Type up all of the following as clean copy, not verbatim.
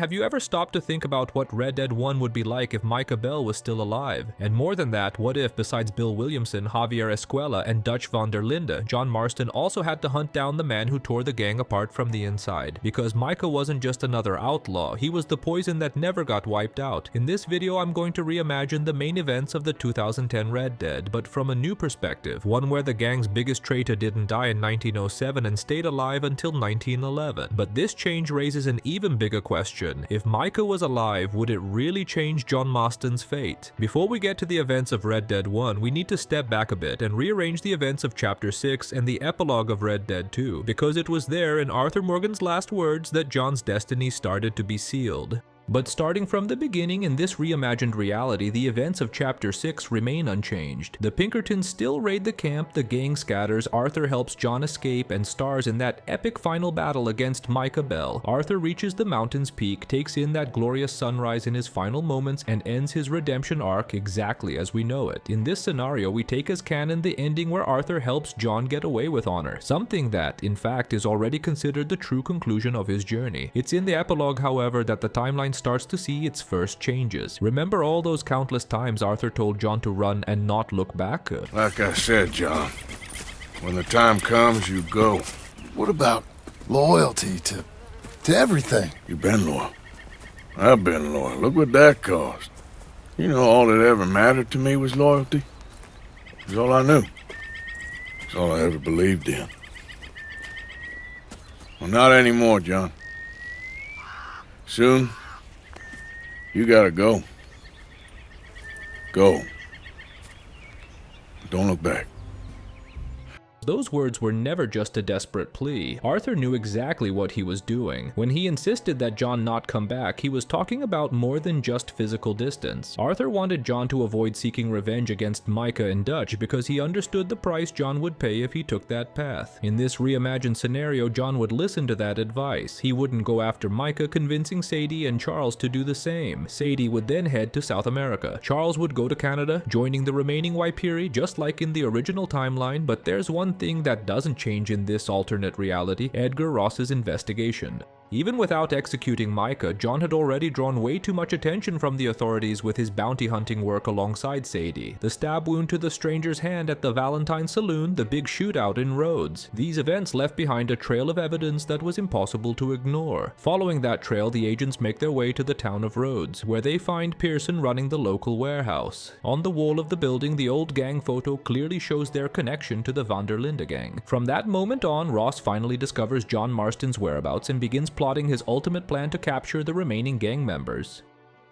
Have you ever stopped to think about what Red Dead 1 would be like if Micah Bell was still alive? And more than that, what if, besides Bill Williamson, Javier Escuela, and Dutch van der Linde, John Marston also had to hunt down the man who tore the gang apart from the inside? Because Micah wasn't just another outlaw, he was the poison that never got wiped out. In this video, I'm going to reimagine the main events of the 2010 Red Dead, but from a new perspective, one where the gang's biggest traitor didn't die in 1907 and stayed alive until 1911. But this change raises an even bigger question. If Micah was alive, would it really change John Marston's fate? Before we get to the events of Red Dead 1, we need to step back a bit and rearrange the events of Chapter 6 and the epilogue of Red Dead 2, because it was there in Arthur Morgan's last words that John's destiny started to be sealed. But starting from the beginning in this reimagined reality, the events of Chapter 6 remain unchanged. The Pinkertons still raid the camp, the gang scatters, Arthur helps John escape, and stars in that epic final battle against Micah Bell. Arthur reaches the mountain's peak, takes in that glorious sunrise in his final moments, and ends his redemption arc exactly as we know it. In this scenario, we take as canon the ending where Arthur helps John get away with honor, something that, in fact, is already considered the true conclusion of his journey. It's in the epilogue, however, that the timeline starts to see its first changes. Remember all those countless times Arthur told John to run and not look back? Like I said, John, when the time comes, you go. What about loyalty to everything? You've been loyal. I've been loyal. Look what that cost. You know, all that ever mattered to me was loyalty. It was all I knew. It's all I ever believed in. Well, not anymore, John. Soon, you gotta go. Go. Don't look back. Those words were never just a desperate plea. Arthur knew exactly what he was doing. When he insisted that John not come back, he was talking about more than just physical distance. Arthur wanted John to avoid seeking revenge against Micah and Dutch because he understood the price John would pay if he took that path. In this reimagined scenario, John would listen to that advice. He wouldn't go after Micah, convincing Sadie and Charles to do the same. Sadie would then head to South America. Charles would go to Canada, joining the remaining Waipiri just like in the original timeline, but there's one thing that doesn't change in this alternate reality: Edgar Ross's investigation. Even without executing Micah, John had already drawn way too much attention from the authorities with his bounty hunting work alongside Sadie. The stab wound to the stranger's hand at the Valentine Saloon, the big shootout in Rhodes. These events left behind a trail of evidence that was impossible to ignore. Following that trail, the agents make their way to the town of Rhodes, where they find Pearson running the local warehouse. On the wall of the building, the old gang photo clearly shows their connection to the van der Linde gang. From that moment on, Ross finally discovers John Marston's whereabouts and begins plotting his ultimate plan to capture the remaining gang members.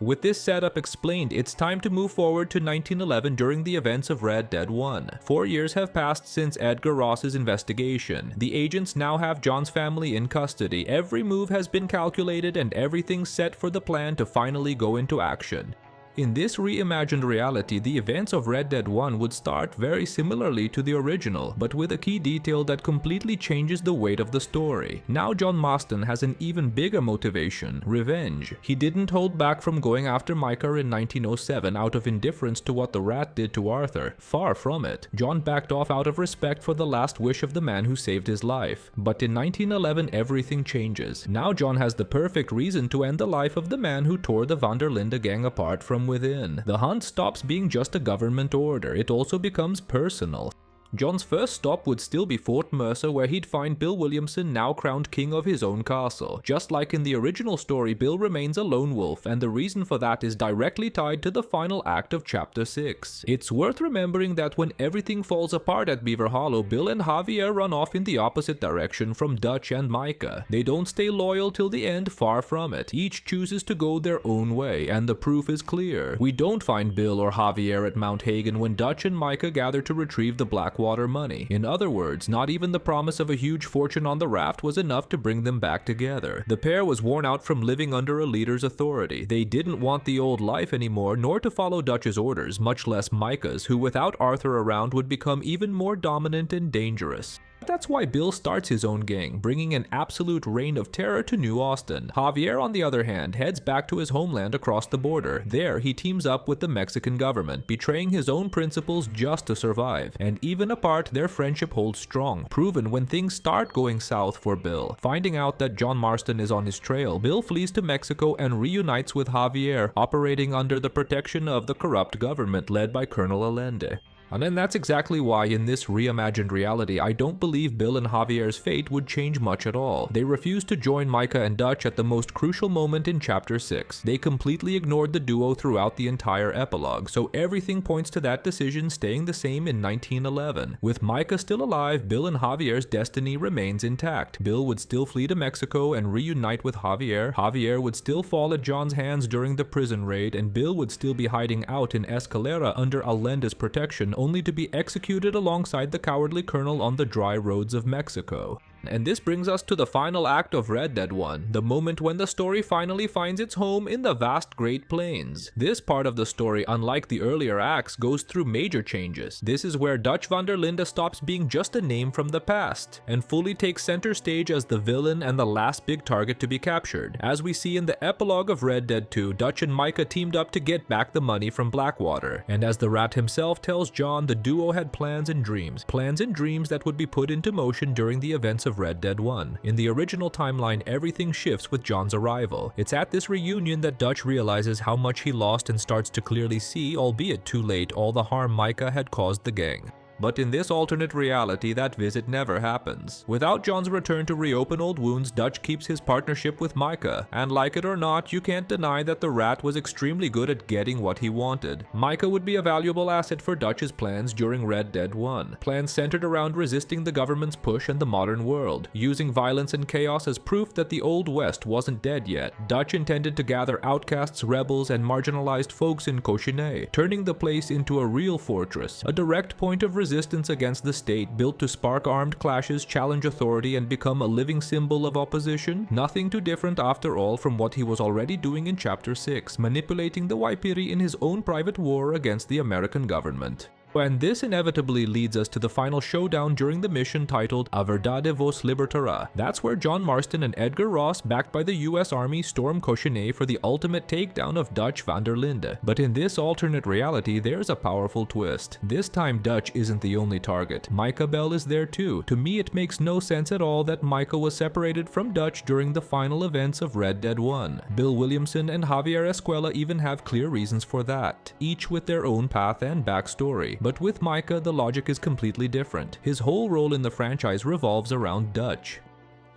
With this setup explained, it's time to move forward to 1911 during the events of Red Dead 1. 4 years have passed since Edgar Ross's investigation. The agents now have John's family in custody. Every move has been calculated and everything's set for the plan to finally go into action. In this reimagined reality, the events of Red Dead 1 would start very similarly to the original, but with a key detail that completely changes the weight of the story. Now John Marston has an even bigger motivation: revenge. He didn't hold back from going after Micah in 1907 out of indifference to what the rat did to Arthur. Far from it. John backed off out of respect for the last wish of the man who saved his life. But in 1911, everything changes. Now John has the perfect reason to end the life of the man who tore the van der Linde gang apart from within. The hunt stops being just a government order, it also becomes personal. John's first stop would still be Fort Mercer, where he'd find Bill Williamson, now crowned king of his own castle. Just like in the original story, Bill remains a lone wolf, and the reason for that is directly tied to the final act of Chapter 6. It's worth remembering that when everything falls apart at Beaver Hollow, Bill and Javier run off in the opposite direction from Dutch and Micah. They don't stay loyal till the end, far from it. Each chooses to go their own way, and the proof is clear. We don't find Bill or Javier at Mount Hagen when Dutch and Micah gather to retrieve the Blackwater money. In other words, not even the promise of a huge fortune on the raft was enough to bring them back together. The pair was worn out from living under a leader's authority. They didn't want the old life anymore, nor to follow Dutch's orders, much less Micah's, who without Arthur around would become even more dominant and dangerous. that's why Bill starts his own gang, bringing an absolute reign of terror to New Austin. Javier, on the other hand, heads back to his homeland across the border. There, he teams up with the Mexican government, betraying his own principles just to survive. And even apart, their friendship holds strong, proven when things start going south for Bill. Finding out that John Marston is on his trail, Bill flees to Mexico and reunites with Javier, operating under the protection of the corrupt government led by Colonel Allende. And then that's exactly why in this reimagined reality, I don't believe Bill and Javier's fate would change much at all. They refused to join Micah and Dutch at the most crucial moment in Chapter 6. They completely ignored the duo throughout the entire epilogue, so everything points to that decision staying the same in 1911. With Micah still alive, Bill and Javier's destiny remains intact. Bill would still flee to Mexico and reunite with Javier. Javier would still fall at John's hands during the prison raid, and Bill would still be hiding out in Escalera under Allende's protection, only to be executed alongside the cowardly colonel on the dry roads of Mexico. And this brings us to the final act of Red Dead 1, the moment when the story finally finds its home in the vast Great Plains. This part of the story, unlike the earlier acts, goes through major changes. This is where Dutch van der Linde stops being just a name from the past, and fully takes center stage as the villain and the last big target to be captured. As we see in the epilogue of Red Dead 2, Dutch and Micah teamed up to get back the money from Blackwater, and as the Rat himself tells John, the duo had plans and dreams that would be put into motion during the events of Red Dead 1. In the original timeline, everything shifts with John's arrival. It's at this reunion that Dutch realizes how much he lost and starts to clearly see, albeit too late, all the harm Micah had caused the gang. But in this alternate reality, that visit never happens. Without John's return to reopen old wounds, Dutch keeps his partnership with Micah. And like it or not, you can't deny that the Rat was extremely good at getting what he wanted. Micah would be a valuable asset for Dutch's plans during Red Dead 1. Plans centered around resisting the government's push and the modern world. Using violence and chaos as proof that the Old West wasn't dead yet, Dutch intended to gather outcasts, rebels, and marginalized folks in Cochinet, turning the place into a real fortress, a direct point of resistance against the state, built to spark armed clashes, challenge authority, and become a living symbol of opposition. Nothing too different after all from what he was already doing in Chapter 6, manipulating the Waipiri in his own private war against the American government. And this inevitably leads us to the final showdown during the mission titled A Verdade Vos Libertará. That's where John Marston and Edgar Ross, backed by the US Army, storm Cochinet for the ultimate takedown of Dutch van der Linde. But in this alternate reality, there's a powerful twist. This time Dutch isn't the only target. Micah Bell is there too. To me, it makes no sense at all that Micah was separated from Dutch during the final events of Red Dead 1. Bill Williamson and Javier Escuela even have clear reasons for that, each with their own path and backstory. But with Micah, the logic is completely different. His whole role in the franchise revolves around Dutch.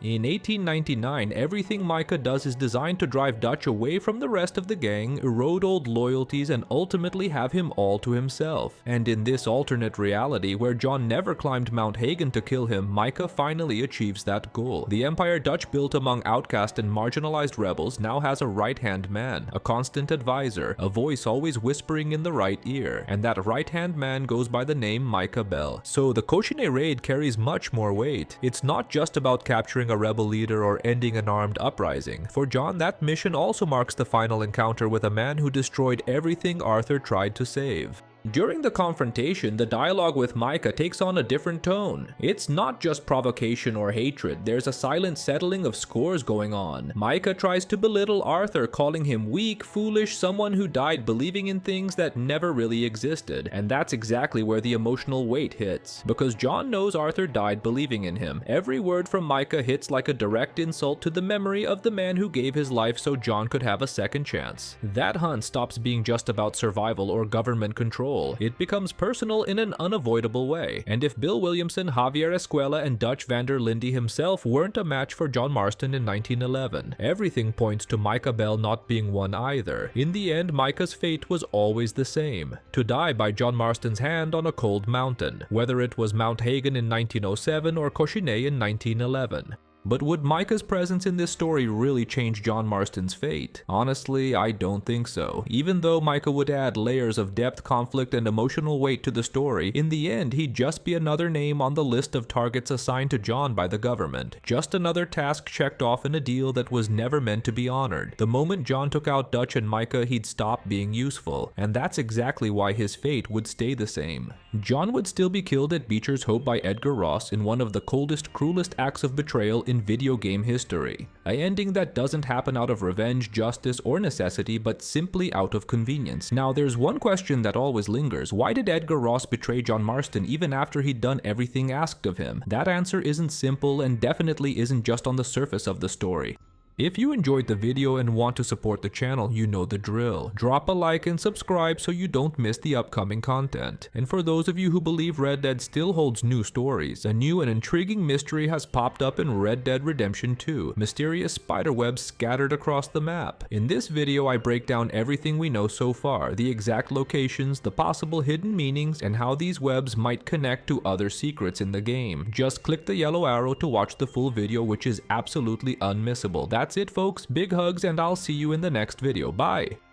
In 1899, everything Micah does is designed to drive Dutch away from the rest of the gang, erode old loyalties, and ultimately have him all to himself. And in this alternate reality, where John never climbed Mount Hagen to kill him, Micah finally achieves that goal. The empire Dutch built among outcast and marginalized rebels now has a right-hand man, a constant advisor, a voice always whispering in the right ear, and that right-hand man goes by the name Micah Bell. So the Cochinet raid carries much more weight. It's not just about capturing a rebel leader or ending an armed uprising. For John, that mission also marks the final encounter with a man who destroyed everything Arthur tried to save. During the confrontation, the dialogue with Micah takes on a different tone. It's not just provocation or hatred, there's a silent settling of scores going on. Micah tries to belittle Arthur, calling him weak, foolish, someone who died believing in things that never really existed. And that's exactly where the emotional weight hits. Because John knows Arthur died believing in him. Every word from Micah hits like a direct insult to the memory of the man who gave his life so John could have a second chance. That hunt stops being just about survival or government control. It becomes personal in an unavoidable way. And if Bill Williamson, Javier Escuela, and Dutch van der Linde himself weren't a match for John Marston in 1911, everything points to Micah Bell not being one either. In the end, Micah's fate was always the same: to die by John Marston's hand on a cold mountain, whether it was Mount Hagen in 1907 or Cochinet in 1911. But would Micah's presence in this story really change John Marston's fate? Honestly, I don't think so. Even though Micah would add layers of depth, conflict, and emotional weight to the story, in the end he'd just be another name on the list of targets assigned to John by the government. Just another task checked off in a deal that was never meant to be honored. The moment John took out Dutch and Micah, he'd stop being useful, and that's exactly why his fate would stay the same. John would still be killed at Beecher's Hope by Edgar Ross in one of the coldest, cruelest acts of betrayal in video game history. An ending that doesn't happen out of revenge, justice, or necessity, but simply out of convenience. Now, there's one question that always lingers. Why did Edgar Ross betray John Marston even after he'd done everything asked of him? That answer isn't simple and definitely isn't just on the surface of the story. If you enjoyed the video and want to support the channel, you know the drill. Drop a like and subscribe so you don't miss the upcoming content. And for those of you who believe Red Dead still holds new stories, a new and intriguing mystery has popped up in Red Dead Redemption 2, mysterious spiderwebs scattered across the map. In this video, I break down everything we know so far, the exact locations, the possible hidden meanings, and how these webs might connect to other secrets in the game. Just click the yellow arrow to watch the full video, which is absolutely unmissable. That's it, folks. Big hugs, and I'll see you in the next video. Bye!